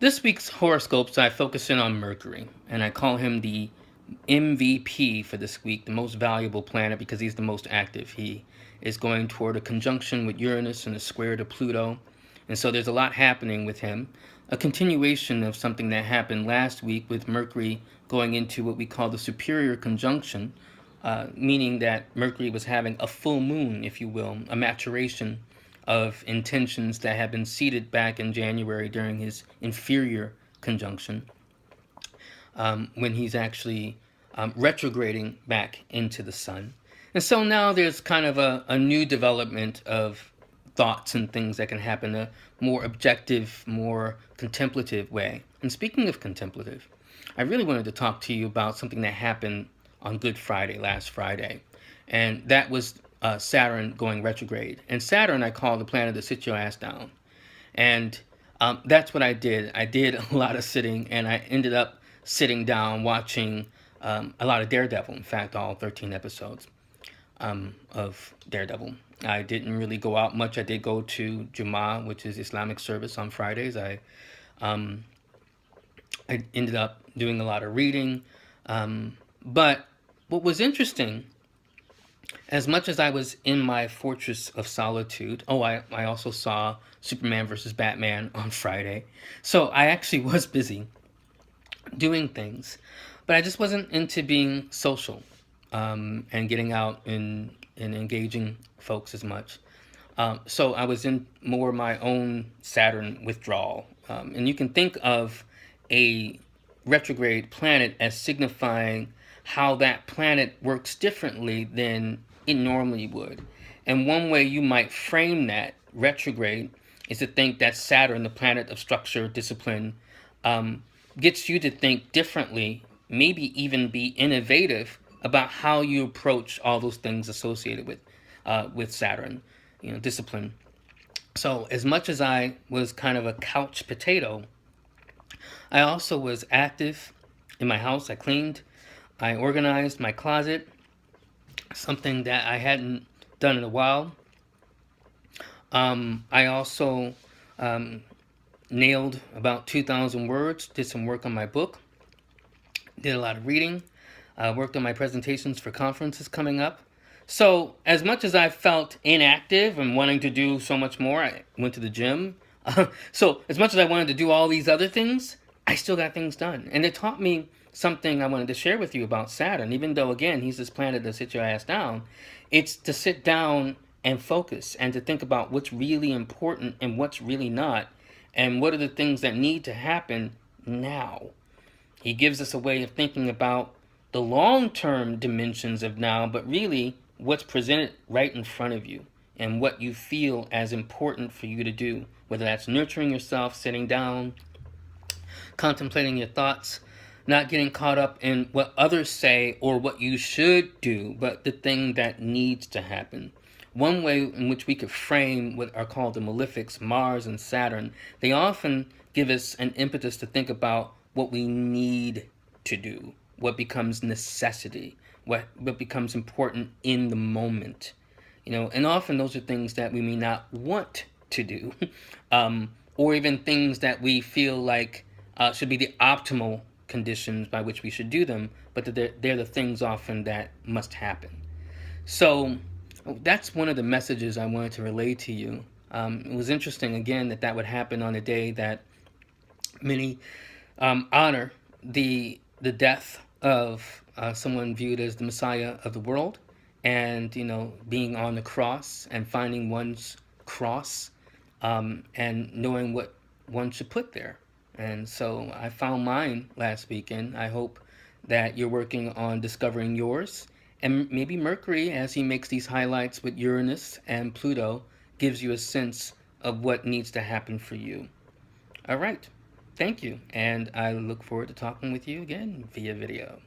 This week's horoscopes, I focus in on Mercury, and I call him the MVP for this week, the most valuable planet because he's the most active. He is going toward a conjunction with Uranus and a square to Pluto, and so there's a lot happening with him. A continuation of something that happened last week with Mercury going into what we call the superior conjunction, meaning that Mercury was having a full moon, if you will, a maturation of intentions that had been seeded back in January during his inferior conjunction, when he's actually retrograding back into the sun. And so now there's kind of a new development of thoughts and things that can happen a more objective, more contemplative way. And speaking of contemplative, I really wanted to talk to you about something that happened on Good Friday, last Friday. And that was Saturn going retrograde. And Saturn, I call the planet that sits your ass down. And that's what I did. I did a lot of sitting, and I ended up sitting down watching a lot of Daredevil. In fact, all 13 episodes of Daredevil. I didn't really go out much. I did go to Jummah, which is Islamic service on Fridays. Um, I ended up doing a lot of reading. But what was interesting, as much as I was in my fortress of solitude, I also saw Superman versus Batman on Friday. So I actually was busy doing things, but I just wasn't into being social, and getting out and engaging folks as much. So I was in more my own Saturn withdrawal. And you can think of a retrograde planet as signifying how that planet works differently than it normally would. And one way you might frame that retrograde is to think that Saturn, the planet of structure, discipline, gets you to think differently, maybe even be innovative about how you approach all those things associated with Saturn, discipline. So as much as I was kind of a couch potato, I also was active in my house. I cleaned, I organized my closet, something that I hadn't done in a while. I also nailed about 2,000 words, did some work on my book, did a lot of reading, worked on my presentations for conferences coming up. So, as much as I felt inactive and wanting to do so much more, I went to the gym. So, as much as I wanted to do all these other things, I still got things done. And it taught me something I wanted to share with you about Saturn. Even though, again, he's this planet that sits your ass down, it's to sit down and focus and to think about what's really important and what's really not, and what are the things that need to happen now. He gives us a way of thinking about the long-term dimensions of now, but really what's presented right in front of you and what you feel as important for you to do, whether that's nurturing yourself, sitting down, contemplating your thoughts, not getting caught up in what others say or what you should do, but the thing that needs to happen. One way in which we could frame what are called the malefics, Mars and Saturn, they often give us an impetus to think about what we need to do, what becomes necessity, what becomes important in the moment. And often those are things that we may not want to do, or even things that we feel like should be the optimal conditions by which we should do them, but that they're the things often that must happen. So that's one of the messages I wanted to relay to you. It was interesting, again, that would happen on a day that many honor the death of someone viewed as the Messiah of the world, and being on the cross and finding one's cross, and knowing what one should put there. And so I found mine last weekend. I hope that you're working on discovering yours. And maybe Mercury, as he makes these highlights with Uranus and Pluto, gives you a sense of what needs to happen for you. All right. Thank you. And I look forward to talking with you again via video.